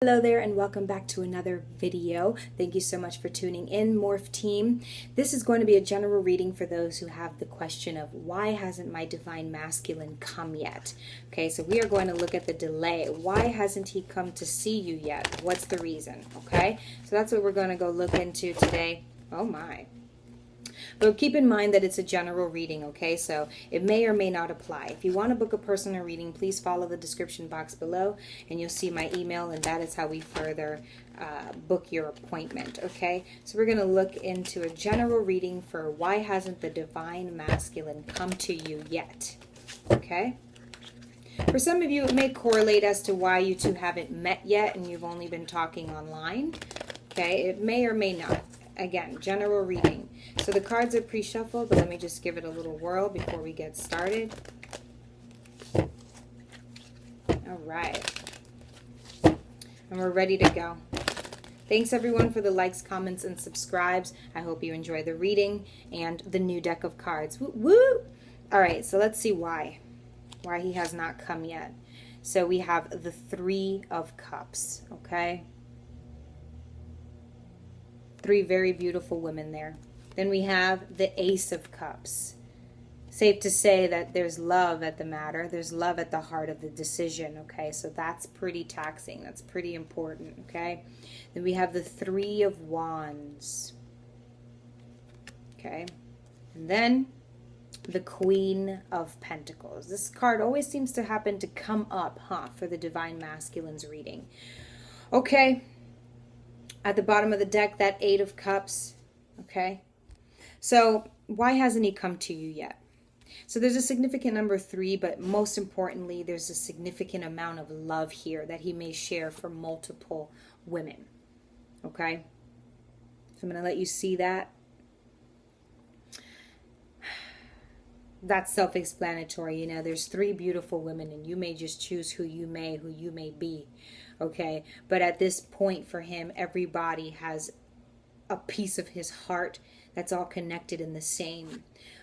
Hello there and welcome back to another video. Thank you so much for tuning in, Morph Team. This is going to be a general reading for those who have the question of why hasn't my divine masculine come yet? Okay, so we are going to look at the delay. Why hasn't he come to see you yet? What's the reason? Okay, so that's what we're going to go look into today. Oh my. But keep in mind that it's a general reading, okay? So it may or may not apply. If you want to book a personal reading, please follow the description box below and you'll see my email, and that is how we further book your appointment, okay? So we're going to look into a general reading for why hasn't the divine masculine come to you yet, okay? For some of you, it may correlate as to why you two haven't met yet and you've only been talking online, okay? It may or may not. Again, general reading. So the cards are pre-shuffled, but let me just give it a little whirl before we get started. All right. And we're ready to go. Thanks everyone for the likes, comments, and subscribes. I hope you enjoy the reading and the new deck of cards. Woo, woo! All right, so let's see why he has not come yet. So we have the Three of Cups, okay? Three very beautiful women there. Then we have the Ace of Cups. Safe to say that there's love at the matter. There's love at the heart of the decision, okay? So that's pretty taxing. That's pretty important, okay? Then we have the Three of Wands, okay? And then the Queen of Pentacles. This card always seems to happen to come up, for the Divine Masculine's reading. Okay. At the bottom of the deck, that Eight of Cups, okay? So why hasn't he come to you yet? So there's a significant number 3, but most importantly, there's a significant amount of love here that he may share for multiple women, okay? So I'm going to let you see that. That's self-explanatory. You know, there's 3 beautiful women, and you may just choose who you may be, okay? But at this point for him, everybody has a piece of his heart that's all connected in the same,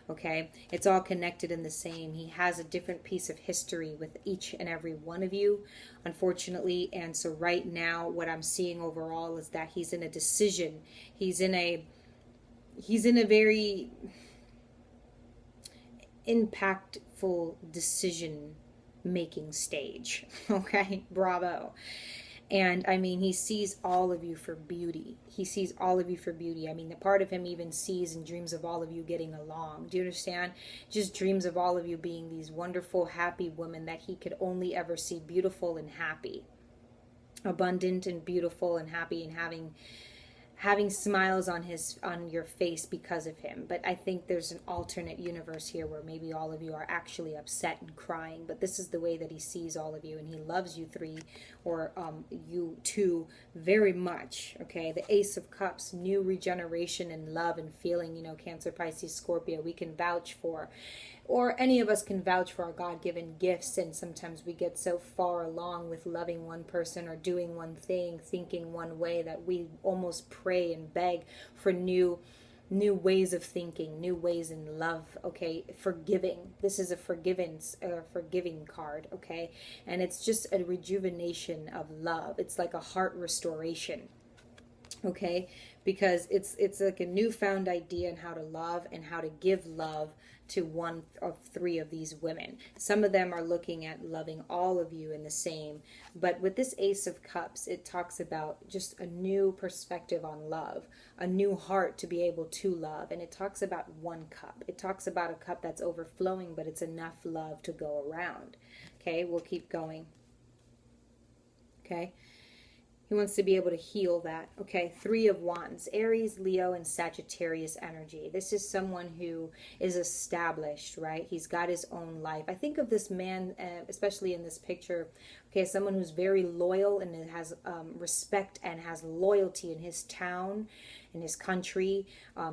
okay? It's all connected in the same. He has a different piece of history with each and every one of you, unfortunately. And so right now, what I'm seeing overall is that he's in a decision. He's in a very impactful decision making stage, okay? Bravo. And I mean, he sees all of you for beauty. He sees all of you for beauty. I mean, the part of him even sees and dreams of all of you getting along. Do you understand? Just dreams of all of you being these wonderful, happy women that he could only ever see beautiful and happy, abundant and beautiful and happy, and having smiles on your face because of him. But I think there's an alternate universe here where maybe all of you are actually upset and crying, but this is the way that he sees all of you, and he loves you 3 or you 2 very much, okay? The Ace of Cups, new regeneration and love and feeling, you know, Cancer, Pisces, Scorpio, we can vouch for, or any of us can vouch for our God-given gifts, and sometimes we get so far along with loving one person or doing one thing, thinking one way, that we almost pray and beg for new ways of thinking, new ways in love, okay? Forgiving. This is a forgiving card, okay? And it's just a rejuvenation of love. It's like a heart restoration, okay? Because it's like a newfound idea on how to love and how to give love to one of 3 of these women. Some of them are looking at loving all of you in the same, but with this Ace of Cups, it talks about just a new perspective on love, a new heart to be able to love, and it talks about one cup. It talks about a cup that's overflowing, but it's enough love to go around, okay? We'll keep going, okay? He wants to be able to heal that. Okay, 3 of Wands, Aries, Leo, and Sagittarius energy. This is someone who is established, right? He's got his own life. I think of this man, especially in this picture, okay, someone who's very loyal and has respect and has loyalty in his town, in his country,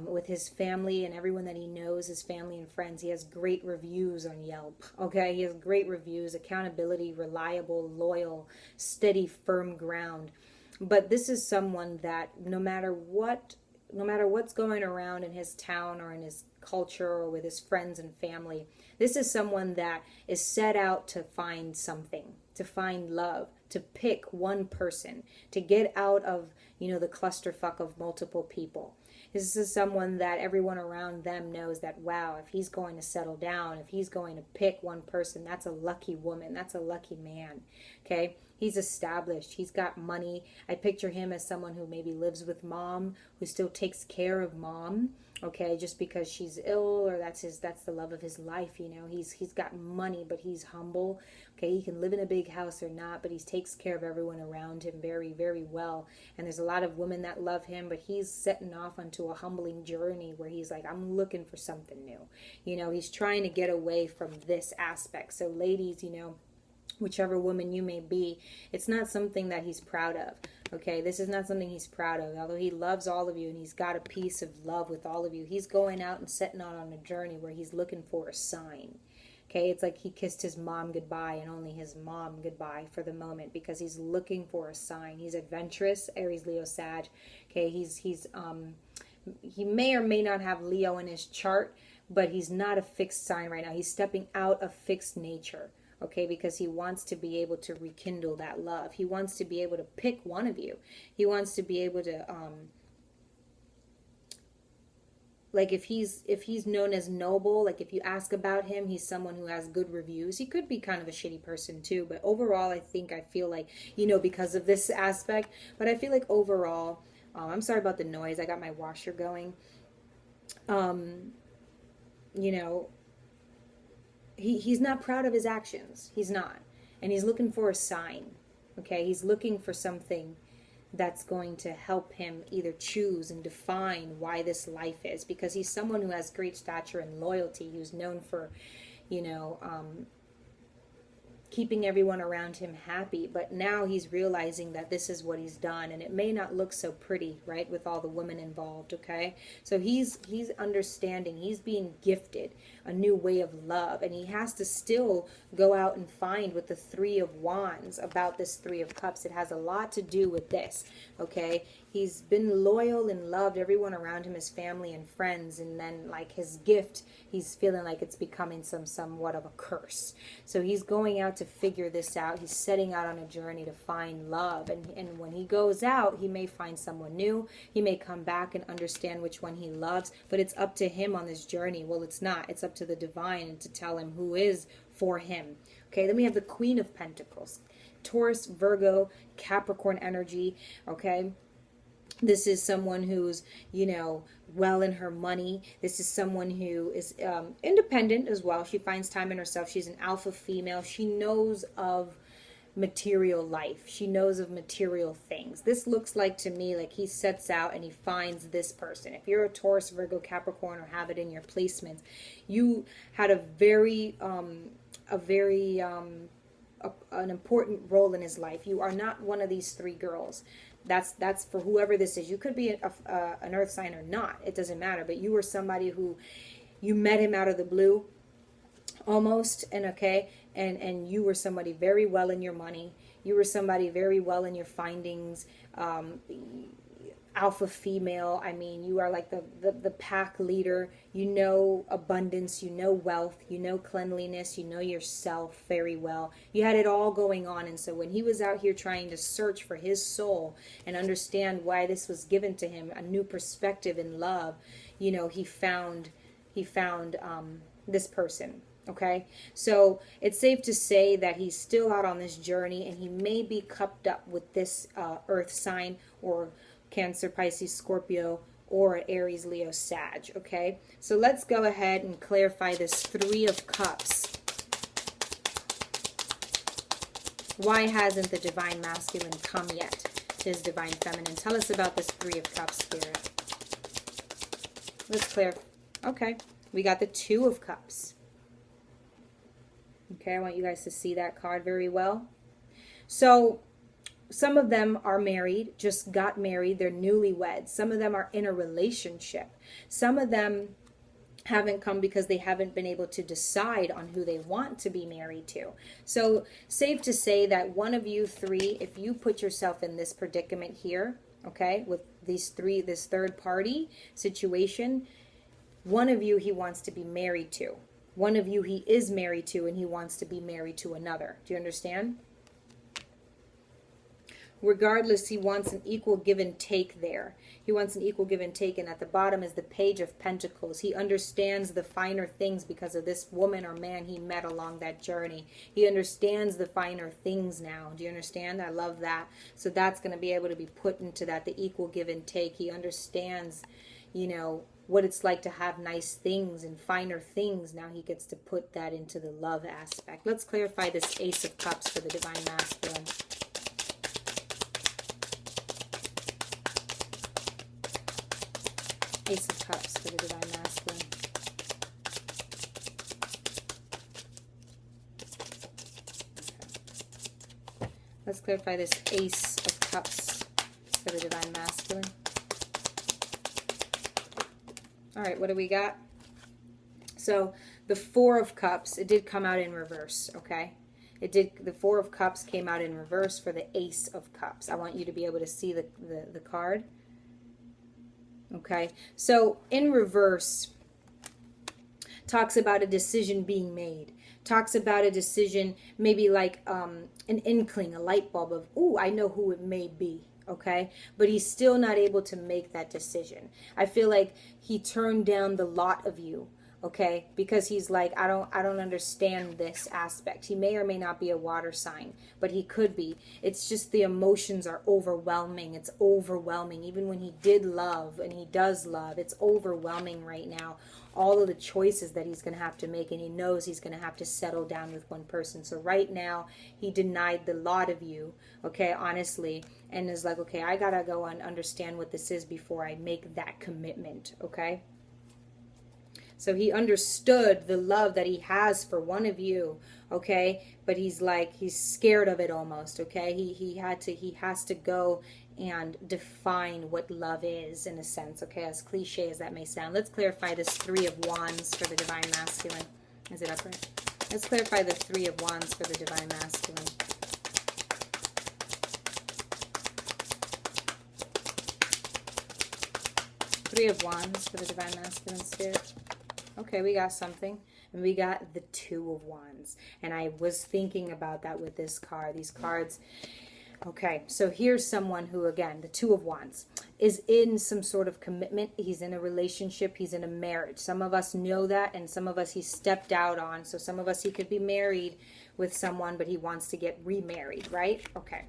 with his family and everyone that he knows, his family and friends. He has great reviews on Yelp, okay? He has great reviews, accountability, reliable, loyal, steady, firm ground. But this is someone that no matter what's going around in his town or in his culture or with his friends and family, this is someone that is set out to find something, to find love, to pick one person, to get out of, the clusterfuck of multiple people. This is someone that everyone around them knows that, wow, if he's going to settle down, if he's going to pick one person, that's a lucky woman. That's a lucky man. Okay? He's established. He's got money. I picture him as someone who maybe lives with mom, who still takes care of mom. Okay, just because she's ill, or that's the love of his life. He's got money, but he's humble. Okay, he can live in a big house or not, but he takes care of everyone around him very, very well. And there's a lot of women that love him, but he's setting off onto a humbling journey where he's like, I'm looking for something new. He's trying to get away from this aspect. So ladies, whichever woman you may be, it's not something that he's proud of. Okay, this is not something he's proud of. Although he loves all of you and he's got a piece of love with all of you, he's going out and setting out on a journey where he's looking for a sign. Okay, it's like he kissed his mom goodbye and only his mom goodbye for the moment, because he's looking for a sign. He's adventurous, Aries, Leo, Sag. Okay, he may or may not have Leo in his chart, but he's not a fixed sign right now. He's stepping out of fixed nature. Okay, because he wants to be able to rekindle that love. He wants to be able to pick one of you. He wants to be able to, like if he's known as noble, like if you ask about him, he's someone who has good reviews. He could be kind of a shitty person too, but overall, I feel like, because of this aspect, but I feel like overall, I'm sorry about the noise. I got my washer going. He's not proud of his actions. He's not. And he's looking for a sign. Okay? He's looking for something that's going to help him either choose and define why this life is. Because he's someone who has great stature and loyalty. Who's known for, keeping everyone around him happy. But now he's realizing that this is what he's done. And it may not look so pretty, right? With all the women involved, okay? So he's understanding. He's being gifted a new way of love, and he has to still go out and find with the Three of Wands about this Three of Cups. It has a lot to do with this, okay? He's been loyal and loved everyone around him, his family and friends, and then like his gift, he's feeling like it's becoming somewhat of a curse. So he's going out to figure this out. He's setting out on a journey to find love, and when he goes out, he may find someone new. He may come back and understand which one he loves, but it's up to him on this journey. Well, it's not. It's up to the divine and to tell him who is for him. Okay, then we have the Queen of Pentacles. Taurus, Virgo, Capricorn energy, okay? This is someone who's, well in her money. This is someone who is independent as well. She finds time in herself. She's an alpha female. She knows of material life. She knows of material things. This looks like to me like he sets out and he finds this person. If you're a Taurus, Virgo, Capricorn, or have it in your placements, you had an important role in his life. You are not one of these three girls. That's for whoever this is. You could be an earth sign or not. It doesn't matter. But you were somebody who, you met him out of the blue almost, and okay, and you were somebody very well in your money. You were somebody very well in your findings. Alpha female. I mean, you are like the pack leader. You know abundance, you know wealth, you know cleanliness, you know yourself very well. You had it all going on. And so when he was out here trying to search for his soul and understand why this was given to him, a new perspective in love, he found this person. Okay, so it's safe to say that he's still out on this journey, and he may be cupped up with this earth sign, or Cancer, Pisces, Scorpio, or Aries, Leo, Sag. Okay, so let's go ahead and clarify this Three of Cups. Why hasn't the Divine Masculine come yet to his Divine Feminine? Tell us about this Three of Cups, Spirit. Let's clarify. Okay, we got the Two of Cups. Okay, I want you guys to see that card very well. So some of them are married, just got married, they're newlyweds. Some of them are in a relationship. Some of them haven't come because they haven't been able to decide on who they want to be married to. So safe to say that one of you three, if you put yourself in this predicament here, okay, with these three, this third party situation, one of you he wants to be married to. One of you he is married to, and he wants to be married to another. Do you understand? Regardless, he wants an equal give and take there. He wants an equal give and take. And at the bottom is the Page of Pentacles. He understands the finer things because of this woman or man he met along that journey. He understands the finer things now. Do you understand? I love that. So that's going to be able to be put into that, the equal give and take. He understands, you know, what it's like to have nice things and finer things. Now he gets to put that into the love aspect. Let's clarify this Ace of Cups for the Divine Masculine. Ace of Cups for the Divine Masculine. Okay. Let's clarify this Ace of Cups for the Divine Masculine. All right, what do we got? So the Four of Cups, it did come out in reverse, okay? It did. The Four of Cups came out in reverse for the Ace of Cups. I want you to be able to see the card. Okay, so in reverse, talks about a decision being made. Talks about a decision, maybe like an inkling, a light bulb of, ooh, I know who it may be. Okay, but he's still not able to make that decision. I feel like he turned down the lot of you. Okay, because he's like, I don't understand this aspect. He may or may not be a water sign, but he could be. It's just the emotions are overwhelming. It's overwhelming. Even when he did love, and he does love, it's overwhelming right now. All of the choices that he's going to have to make, and he knows he's going to have to settle down with one person. So right now, he denied the lot of you, okay, honestly, and is like, okay, I got to go and understand what this is before I make that commitment, okay? So he understood the love that he has for one of you, okay? But he's like, he's scared of it almost, okay? He has to go and define what love is, in a sense, okay? As cliche as that may sound. Let's clarify this Three of Wands for the Divine Masculine. Is it upright? Let's clarify the Three of Wands for the Divine Masculine. Three of Wands for the Divine Masculine Spirit. Okay, we got something. And we got the Two of Wands. And I was thinking about that with this card. These cards. Okay, so here's someone who, again, the Two of Wands, is in some sort of commitment. He's in a relationship. He's in a marriage. Some of us know that, and some of us he stepped out on. So some of us he could be married with someone, but he wants to get remarried, right? Okay.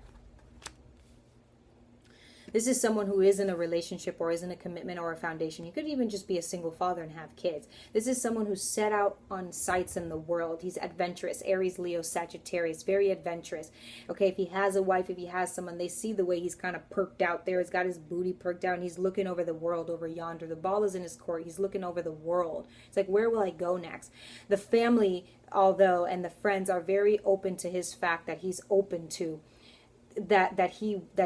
This is someone who is in a relationship or is in a commitment or a foundation. He could even just be a single father and have kids. This is someone who's set out on sites in the world. He's adventurous. Aries, Leo, Sagittarius. Very adventurous. Okay, if he has a wife, if he has someone, they see the way he's kind of perked out there. He's got his booty perked out and he's looking over the world over yonder. The ball is in his court. He's looking over the world. It's like, where will I go next? The family, although, and the friends are very open to his fact that he's open to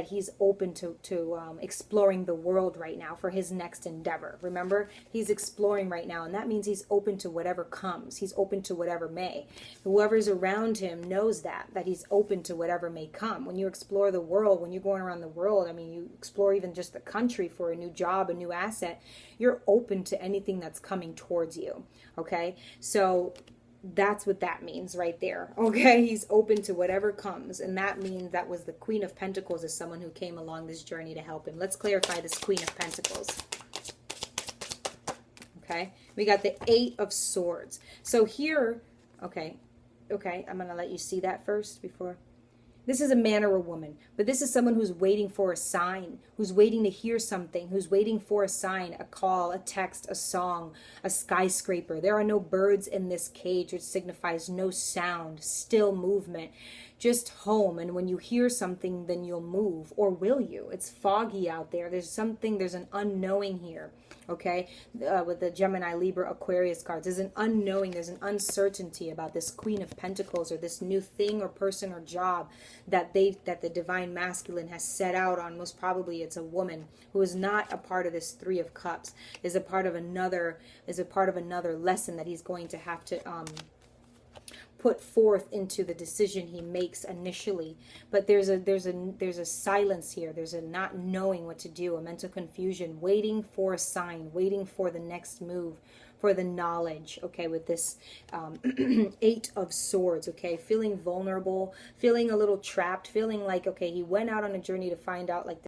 he's open to exploring the world right now for his next endeavor. Remember, he's exploring right now, and that means he's open to whatever comes. He's open to whatever may. Whoever's around him knows that he's open to whatever may come. When you explore the world, when you're going around the world, I mean, you explore even just the country for a new job, a new asset, you're open to anything that's coming towards you. Okay, so that's what that means right there. Okay, he's open to whatever comes, and that means that was the Queen of Pentacles, is someone who came along this journey to help him. Let's clarify this Queen of Pentacles. Okay, we got the Eight of Swords. So here, okay, I'm gonna let you see that first before. This is a man or a woman, but this is someone who's waiting for a sign, who's waiting to hear something, who's waiting for a sign, a call, a text, a song, a skyscraper. There are no birds in this cage, which signifies no sound, still movement, just home. And when you hear something, then you'll move, or will you? It's foggy out there. There's an unknowing here. Okay, with the Gemini, Libra, Aquarius cards, there's an unknowing, there's an uncertainty about this Queen of Pentacles, or this new thing or person or job that the Divine Masculine has set out on. Most probably it's a woman who is not a part of this Three of Cups, is a part of another lesson that he's going to have to put forth into the decision he makes initially. But there's a silence here. There's a not knowing what to do, a mental confusion, waiting for a sign, waiting for the next move for the knowledge, okay, with this Eight of Swords, okay, feeling vulnerable, feeling a little trapped, feeling like, okay, he went out on a journey to find out like